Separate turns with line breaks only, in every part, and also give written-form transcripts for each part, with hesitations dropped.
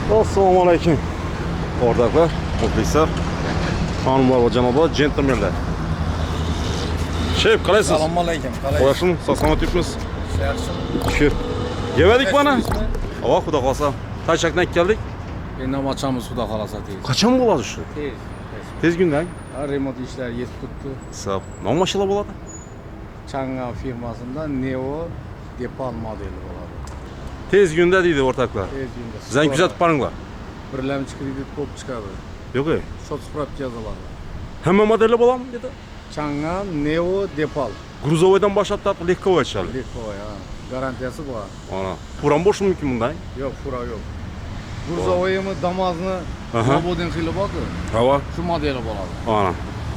Assalomu alaykum. O'rtoqlar, muxlislar, xonimlar va janoblar, gentlemenlar. Shef, qalaysiz?
Assalomu alaykum.
Qo'yasizmi? Sog'-salomat yuribmiz.
Yaxshi.
Shukr. Yemedik mana. Ava, xudo xolsa. Tashakdan keldik.
Endi ochamiz xudo xolasa tez.
Qachon bo'ladi shu? Tez kundan.
Remont ishlari yetib turibdi.
Hisob. Nima mashina bo'ladi?
Chang'an firmasida Neo Depal modeli bo'ladi.
Tez kunda deydi o'rtoqlar.
Tez kunda.
Sizdan kuzatib boringlar.
Birlamchi kredit ko'p chiqadi.
Yo'q-ey.
Shot spravka yoziladi.
Hamma modellar bo'ladimi dedi?
Chang'an Neo Depal.
Gruzovoydan boshlab tortib lekkovoy chiqadi.
Lekkovoy, ha. Garantiyasi bor.
Ana. Furam bo'lishi mumkin bundan?
Yo'q, fura yo'q. Gruzovoymi Damozni Moboden xili borku.
Hava.
Shu modeli bo'ladi.
Ana.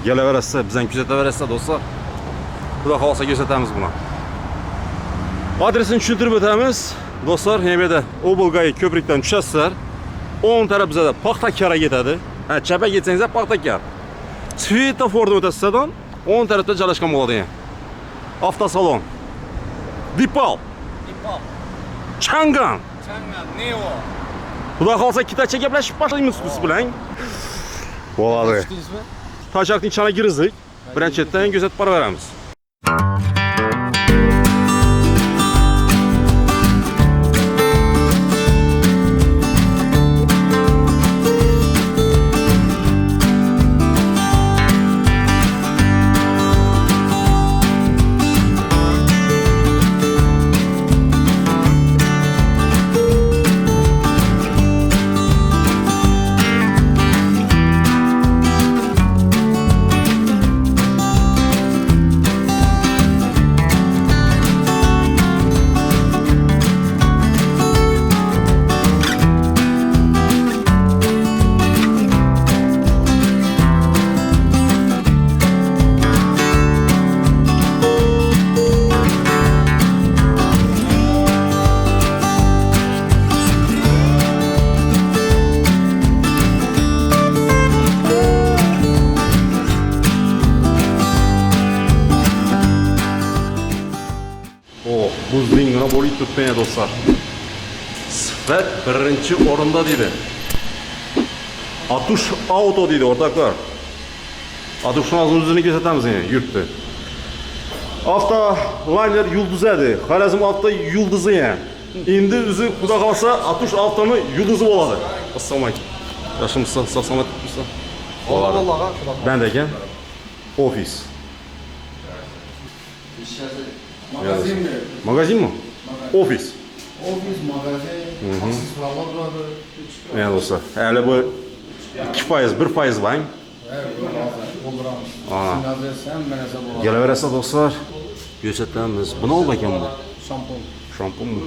Kelaverasiz, bizdan kuzataverasiz do'stlar. Xudo xolsa ko'rsatamiz buni. Adresini tushuntirib o'tamiz. Do'stlar, ham yerda Obolgay ko'prikdan tushasizlar. O'ng taraf bizda Paxtakar ketadi. Ha, chapga ketsangiz Paxtakar. Svetofordan o'tasizdan o'ng tarafda joylashgan bo'ladi. Avtosalon. Depal. Chang'an.
Chang'an Neo.
Xudo xolsa kitacha gaplashib boshlaymiz siz bilan. Bo'ladi. Tashakning ichine girdik. Birinchidan kuzatib boraveramiz. Buzlingina bo'lib turibdi do'stlar. Sifat birinchi o'rinda deydi. Atush Auto deydi o'rtoqlar. Atushning o'zini ko'rsatamiz endi yurtda. Avto layner yulduzadi. Xorazm avto yulduzi ham. Endi o'zi xudo xolsa Atush Autoning yulduzi bo'ladi. Assalomu alaykum. Yaxshimisiz? Sog'-salomat turibsiz?
Allohga
Ben de ekan. Ofis.
Magazin mi?
Magazin mi? Ofis.
Ofis, magazin, aksesuarlar bo'ladi.
Yani do'stlar, hali bu 2%, 1% var.
Oldiramiz.
Ana.
Nazarsan, menasa bo'ladi.
Kelaverasiz do'stlar. Ko'rsatamiz. Buni oldi ekan bu.
Shampun.
Shampun mu?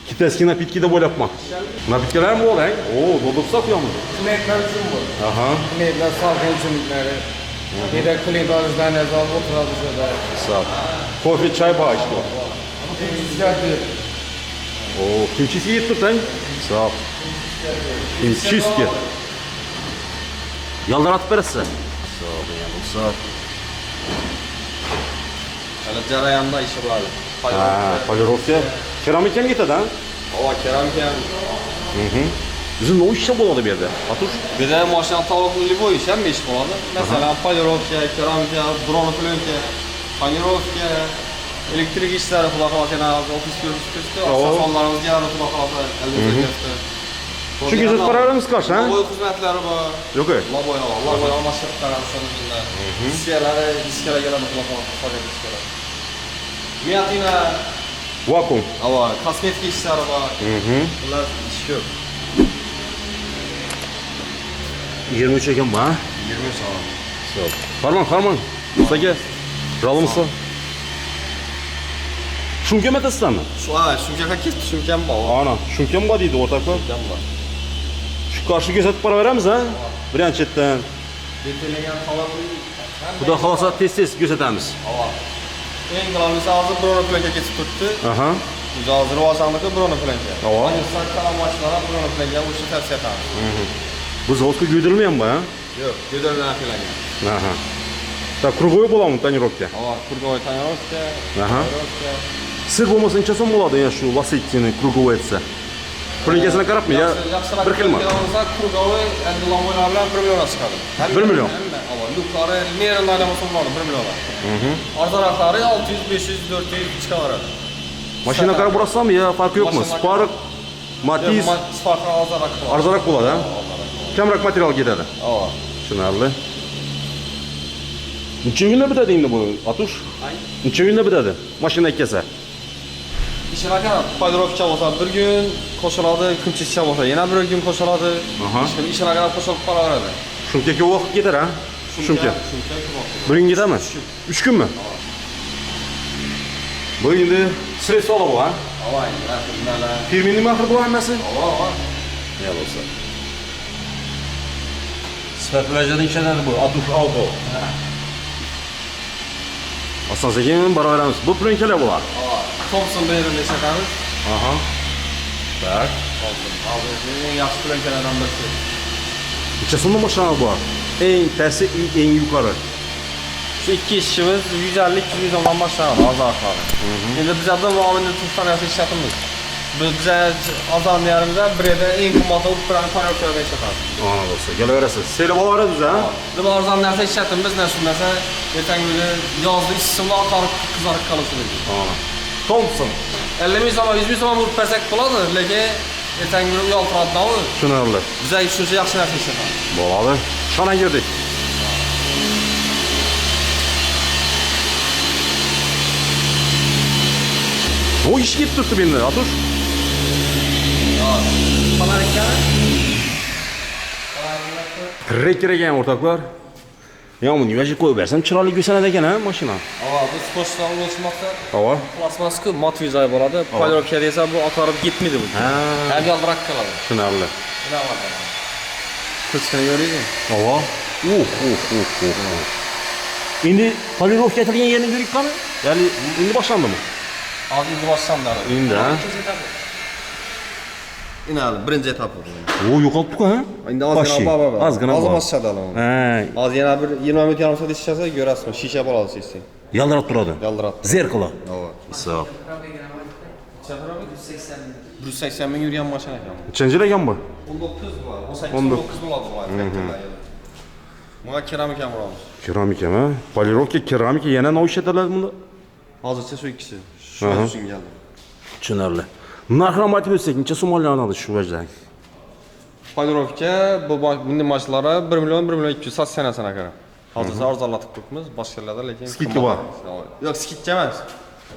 Kitayskiy napitkida bo'lyapman. Napitkalar mi bo'ladi? Oo, do'stlar saqlayapmiz.
Klientlar uchun bu.
Aha.
Klientlar salqin ichimliklari. Yedek klient olishdan azal o'tiradi shunda.
Sağ ol. Kofe, çay bağ işte o.
Temizliklarni
Oo, kimçisi yettir sen. Sağ ol. Kimçiski. Yaldır atıp verirse. Sağ ol yanım, sağ ol.
Hala jarayonda ishi bor.
Ha, polirovka. Keramika mi getirdi ha?
Ova keramika.
Bizim ne o işe buladı bir yerde? Atuş.
Bir de mashina tavukli bu ish ham ish bo'ladi. Masalan, polirovka, keramika, bronoplenka, panirovka, elektrik ishlari xudo xolasa yana ofis ko'rsatishdi. Asosonlarimizga yana xudo xolasa albatta ketdi.
Şu gözet paralarımız kaç ha?
Loboy xizmatlari bor.
Yok öyle.
Loboy almashtirib qarashimizda. Diskalar keladi xudo xolasa, foyda diskalar. Miyatina
Vakum.
ava kosmetik ishlari bor. Bular ish ko'p.
23 ekan bu ha?
20 soat.
Sağ ol. Farman. Ustaga. Ralımsa. Şunka metasizmi?
Shunga ketdi, shunkam bor.
Ana, şunka mı deydi o'rtoqlar?
Shunkam bor.
Şu qarshi ko'rsatib boraveramiz ha? Birinchidan.
Betilgan tovoqli.
Xudo xolasa tez ko'rsatamiz.
Ava. Eng qulay hozir bronoplenka ketib turibdi.
Aha.
O'zi hozir rivojlanmoqda bronoplenka.
Ava.
Sakkalar mashinalar bronoplenka o'sha tavsiya qilamiz.
Bu zavodga go'ydirilmagan bu ha?
Yo'q, go'daldan qilingan.
Aha. Так, круговой bo'ladimi tonirovka?
Ava, krugovoy tonirovka.
Aha. Sir bo'lmasa necha so'm bo'ladi ya shu Lasetti'ning krugovay etsa? Plyonkasigini qarabmi ya?
Yaxshiroq
Bir xilmi?
olsa, krugovoy endi lampolar bilan 1 million chiqadi.
1 million.
Avval luklari merenlardan bo'lsa 1 million. Arzonroqlari 600, 500, 400 chiqaveradi.
Mashina qarab borasizmi yo farqi yo'qmi? Spark, Matiz
Spark arzonroq bo'ladi.
arzonroq bo'ladi, ha? Kamroq material ketadi.
Ava.
Tushunarli. Necha kunda bitadi endi bu atush? Necha kunda bitadi? Mashina ikkasi.
İşine kadar paydorovka olsa bir gün koşuladı, kımçışça olsa yine bir gün koşuladı.
Aha.
İşine kadar koşulup para verdi.
Shunchaki vaqt ketar, ha? Shuncha. Bir kun ketadimi? 3 kunmi? Bu endi sredstvo bu, ha?
Avay, rahimlar.
Firmening mahri bu hammasi?
Ava.
Ya bo'lsa. Sifatlajadan ishlanadi bu atush auto. Asosan baravaramiz. Bu plyonkalar bular.
Thompson beyrinde şakarız.
Aha. Tak.
Thompson. Abi en yaxshi plyonkalardan birisi.
Necha so'mdan boshlanadi bu? Eng pasti, eng yuqori.
Şu iki işimiz 150-200 ondan başlanadi azarları. Endi biz adam muavinli tursdan yaxshi ishlatamiz. Bize azamlarımıza birede en kımmatı olup bir paylaşıyorda işlatamiz.
Ana bo'lsa, kelaverasiz. Seylab olaverasiz, ha?
Biz arzan narsa işlatamiz, ne sürmese geçen günü yazdı işsimle akarıp kızarıp kalırsın.
Ana. Thompson.
50 bin zaman, 100 bin zaman vurup persek buladı. Leki geçen günü uyaltıradı da o.
Tushunarli.
Bize üçüncü yaxşı narsa işlatamiz.
Bo'ladi. Qana girdik. O iş ketib turibdi endi, atush.
Kanar ekan.
Trekker ekan o'rtoqlar. Ya buni yo'lga qo'yib bersam chiroyli ko'rsanadi ekan, ha, mashina.
Ava biz pochtadan o'lchmoqda.
Ava.
Plasmasku motvizay bo'ladi. Paydorovka desa bu oqarib ketmaydi bu.
Ha.
Ham yaldiroq qoladi.
Tushunarli.
Nima bor? Kuchkina yo'raydi.
Ava. Endi polirovka etilgan yerni ko'rik qani? Ya'ni endi boshlandimi?
Hozir endi boshlanadi.
Endi, ha.
İnal birinci etap bu.
O yo'qolibdi-ku, ha?
Endi ozgina bor.
Ozgina
Hozir
bor.
boshladi.
Ha,
Hozir yana bir 20 minut yarim soat ishlasa ko'rasizmi? Shisha bo'ladi sesing.
yaldirab turadi.
Yaldirab.
Zerqilo.
Ava.
Hisob.
180 ming yurgan mashina ekan.
Nechanchi yil ekan bu?
19 var. 18
19
19 bo'ladi bu. Bunga keramika ham uramiz.
Keramikami? Polirovka, keramika yana nima ishlatiladi bunda?
Hozircha shu ikkisi. Shu
Aha.
uchun keldim.
Tushunarli. Narxini aytib o'tsak, necha so'm olinadi shu vajdan?
Paydorovka bu bunday mashinalar 1 million 1 million 200 sanasına qarab. Hozircha arzonlatib qo'yibmiz, boshqa yerlarda lekin
Skidka bor.
Yo'q, skidka emas.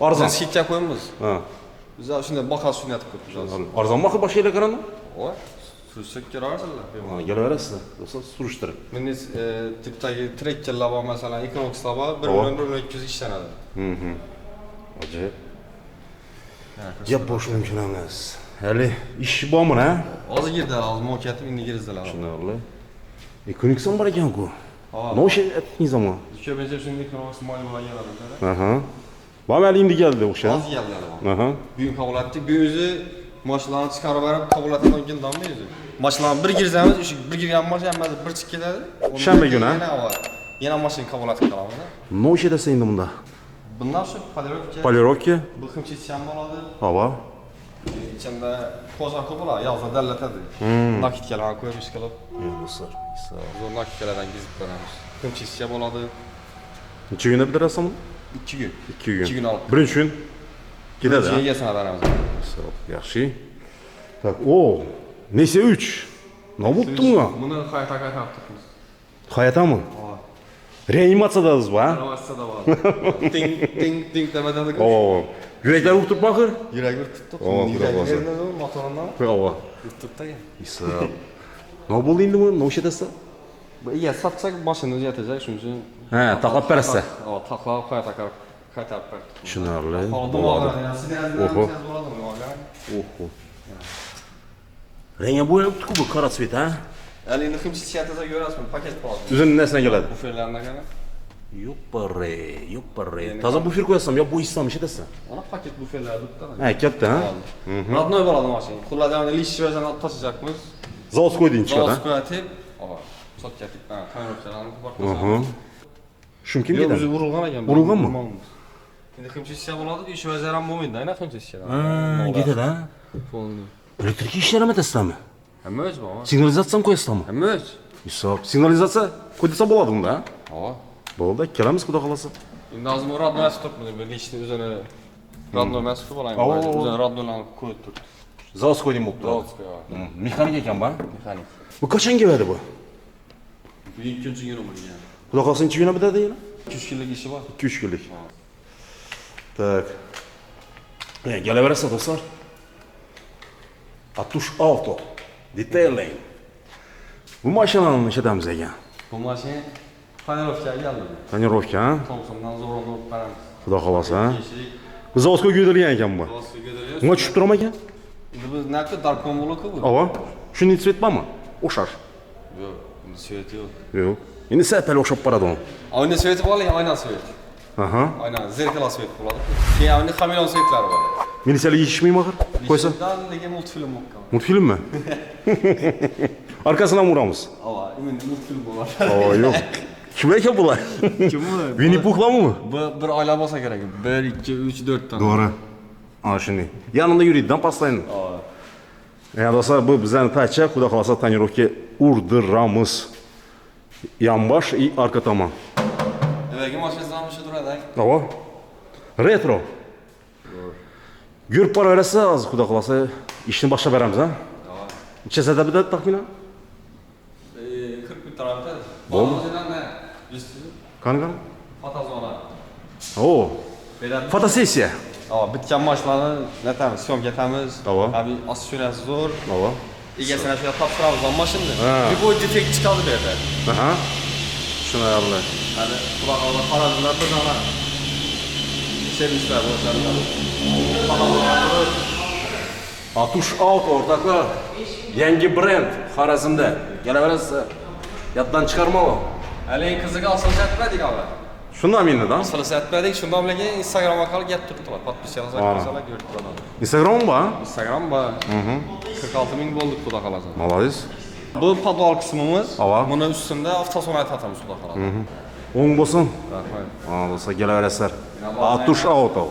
Arzon.
Biz skidka qo'yamiz.
Ha.
Biz shunday bahos shunday qilib qo'yibmiz.
Arzonmi boshqa yerga qarandi?
Voy. Surishib ko'rasizlar.
Ha, kelaverasizlar. Do'stlar, surishtirib.
Meniz tipdagi trekkerlar bor, masalan, Equinox'lar bor, 1 million 1 million 200 ishlanadi.
Ajoyib. Gap boshlash mumkin emas. Hali ish bormi, ha?
Hozir girdi, hozir mokiyatib endi girizdilar.
Tushunarli. Ekonixon bor ekan-ku.
Ha.
No'sha aytdingiz zamon.
Ko'pincha shunday Equinox ma'lumotlar keladi.
Aha. Ba'mali endi keldi o'sha.
Hozir keldilar.
Aha.
Bugün kabul ettik. Bir özü maçlarını çıkarıp verip kabul etmeden gün damlıyız. Maçlarını bir girzemiz, bir girgen maç yapmadı, bir çık geldi.
Şenbe günü, ha?
Yine var. Yine maçını kabul ettik kalamada.
No'sha desa endi bunda.
Bunlar şu palirovka.
Polirovka,
Bıkımçı şenbe oladı.
hava.
İçinde koza kubular yazda derletedi. Nakit gelen koymuş kalıp.
Dostlar,
Zor nakit geleden gizip veremiz. Bıkımçı şenbe oladı.
necha kunda bitirasizmi?
2 gün.
2 kun.
2 gün alıp.
Birinchi kun ketadi.
Şey yesene veremiz.
Hisob yaxshi. Tak, o, Nese 3. Nima bo'pti bunga?
Bunu kayta yaptık biz.
Hayatami? Reanimatsiyadasiz bu, ha?
Ravasda da var. Ding ding ding demeden de
Oo. Yuraklar urib turibmi axir?
Yürekli tuttuk.
Oo,
Yürekli
bravo.
yerine doğru motorundan
Hava.
tuttuk da ya.
Hisob. Nima bo'ldi endi bu? No'sha desa?
Ya satsak başını yetecek çünkü.
Ha, taqlab berasa.
O takla kaya takar kaya takar.
Tushunarli.
Oldu mu
Bo'ladi.
aga? Siz
Oho.
yazdılar.
Oho. Rengi bo'yabdi-ku bu qora svet, ha?
Elini kimse siyatasa görəsmi? Paket bağlı.
O'zini nasiga keladi.
Bu ferlerine göre.
Yo'q barre. Toza bufir qo'yasam yo bu hissam ishlatasan.
Ona paket bu ferler tuttu.
Ha, katta, ha?
Radnoy bağladı maşın. Kullanacağını liş versen taşıyacakmış.
Zavod qo'yding chiqadi,
Zavod
ha?
koyatib. Ava. Sot ketib. Ha, kamerotlarni
Aha.
bakmasam.
Shum kim
Yo'q,
dedi?
o'zi urilgan ekan.
Urilganmi?
Endi kimchi ishga bo'ladi, ish vaziram bo'lmaydi, ayna kimchi ishga.
Ha, ketadi, ha? Elektrik işlemi testlemi.
Hamma o'z baba.
Signalizatsiya mı koyasizmi?
Hamma o'z.
Hisob. Signalizatsiya koydesa bo'ladi unda.
Hava.
Bo'ldi, kelamiz xudo xolasa.
Endi hozir radno turibmiz. Bir nechta o'zini radno mas'ul bo'laymi?
Avo.
O'zini radnolarni qo'yib turibdi.
Заводской deyim bo'libdi.
Zavodskiy.
Mexanik ekan bu.
Mexanik.
Bu qachon keladi bu?
Bu ikkinchi yil bo'lgan.
Xudo xolasa necha kuni bitadi yana?
3 kunlik ishi bor.
2-3 kunlik. Так. Gelaverasizlar do'stlar. Atush Auto Detailing. Bu mashinani ishlatamiz ekan.
Bu mashina tonirovkaga keldi.
Tonirovka, ha?
Thompsondan zo'rg'on qarang.
Xudo xolasa, ha? Bu zavodga go'ydirilgan ekan bu. Bunga tushib turami ekan?
Endi biz naqd darkon bo'liq-ku bu.
Ava. Shuni svetmi? O'xshash.
Yo'q, endi svet yo'q.
Yo'q. Endi sapal o'xshab boradi u.
Oyna sveti bor, lekin oyna svet.
Aha.
Oyna zerkala svet bo'ladi. Keyin endi xameleon svetlari bor.
Milisiyalik yetishmaymi axir? Qo'ysa.
Lekin multfilm bo'lgan.
Multfilmmi? Arkasidan uramiz.
Ava, endi multfilm bo'ladi.
Ava, yo'q. Kim ekan bular?
Kim bu?
Winnie Pooh'larmi?
Bu bir oila bo'lsa kerak. 1, 2, 3, 4 ta.
Doğru. Ana shunday. Yanında yuriydidan pastlayın.
Ava.
Yani dostlar bu bizden taçça Xudo xolasa tonirovka urdiramiz. Yanbash и arka tomon.
Evvelki mashinasından bir şey duradi.
Ava. Retro. Yurib boraversa, hozir Xudo xolasa ishni boshlab beramiz, ha?
Ava.
Necha soatda bitadi taxminan?
40 bin tarafta.
Bo'ldi.
Bazılarında üstü
Qani?
fotozona.
Oo.
Berat.
Fotosessiya.
Ava, bitgan mashinalarni netamiz, syomka etamiz.
Ava.
Abi assurance zo'r.
Ava.
Egasini shuga topshiramiz ham mashinani.
Ha.
Любой defekt chiqadi bu yerda.
Aha. Tushunarli.
Hadi quloqlarni qarazlar bir dona. Servislar bo'ladi.
Atush Auto o'rtoqlar. Yangi brend Xorazmda. Kelaverasizlar. Yoddan chiqarma o.
Haligi qiziga asıl etmedik abi.
Shundan menda,
Asıl etmedik, şundan bile Instagram orqali gap turibdilar. Podpischilar qilsalar ko'rib turadi.
Instagram bor?
Instagram bor. 46 ming bo'ldik xudo xolasa.
Молодец.
Bu podval qismimiz.
Ava.
Buni ustida avtosanoat atamiz xudo xolasa.
O'ng bo'lsin.
Rahmat.
Mana bo'lsa kelaverasizlar. Atush Auto.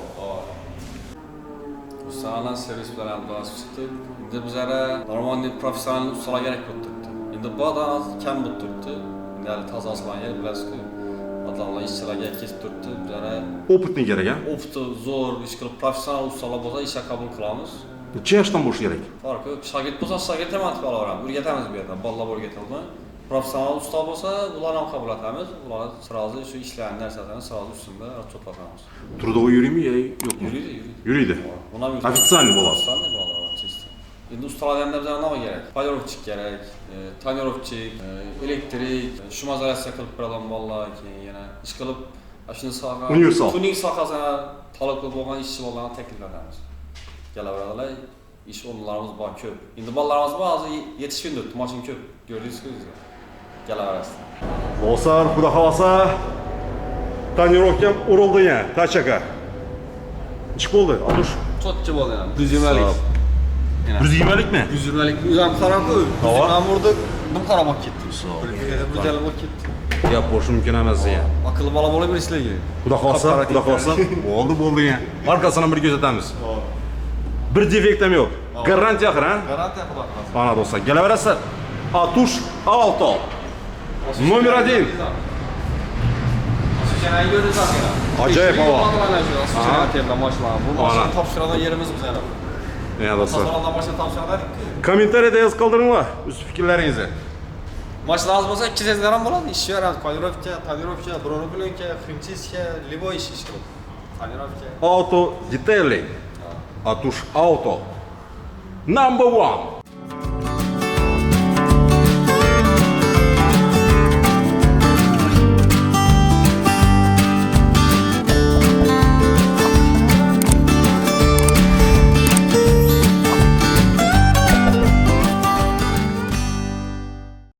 Ustalar servis bilan bosib chiqdi. Endi bizlara normal professional ustalar kerak bo'lib turibdi. Endi bu odam kam bo'lib turibdi. Endi toza aslan yer bilasizku. Adamlar ishchilarga kesib turibdi. Bizlara
Opitni kerak, ha?
opti zo'r ish qilib professional ustalar bo'lsa ishga qabul qilamiz.
Necha yoshdan bo'lish kerak?
Farqi yo'q. Shogird bo'lsa shogird ham atib olaveramiz. O'rgatamiz bu yerda. Bolalar o'rgatildi. Professional usta bo'lsa, ularni ham qabul etamiz. Ular sразу shu ishlarni narsalarini sразу ustida отчетlatamiz.
Trudovый yuriymi yo'q?
Yuriydi.
Yuriydi. Официальный bo'ladi.
Официальный bo'ladi, чисто. Endi ustalardan bizga nima kerak? Polirovchik kerak, tonirovchik, elektrik, shumazalatsiya qilib beradigan bolalar, keyin yana ish qilib, shuni soha,
Universal.
tuning sohasida taalluqli bo'lgan ishchi bolalarni taklif etamiz. Kelaveradilar, ish o'rinlarimiz bor ko'p. Endi bolalarimiz bor, hozir yetishgan deb, mashina ko'p. Ko'rdingizku o'zingiz. Kelaverasizlar.
Dostlar, Xudo xolasa tonirovkam urildi ya, tachaka. Nech bo'ldi? Atush.
Cho'tchi bo'ldi ham. 120lik.
120likmi?
120lik uzam qarab-ku.
Ava.
Ham urdik, dim qarab olib ketdi. Birjali bo'lib ketdi.
Gap bo'lishi mumkin emas ya.
Aqlli bola bo'lib sizlarga.
Xudo xolasa, Xudo xolasa. Bo'ldi ya. Markasini bir ko'rsatamiz. Bir defekt ham yo'q. Garantiya axir, ha?
Garantiya xudo xolasa.
Mana do'stlar, kelaverasizlar. Atush Auto. Номер 1.
Asuşanayı gördünüz aslında.
Acayip hava.
Asuşanayı maşallah. Bu maşallah
Ana.
tapşıradan yerimiz biz yani.
Ya dostlar.
Asuşanaydan maşallah tapşıradan.
Kommentariyada yozib qoldiringlar o'z fikrlaringizni.
Maşallah az bo'lsa 200 lira bo'ladi. Ish beramiz. Tonirovka, bronoplenka, химчистка, любой ish qilib. Tonirovka.
Auto Detailing. Atush Auto. Number 1.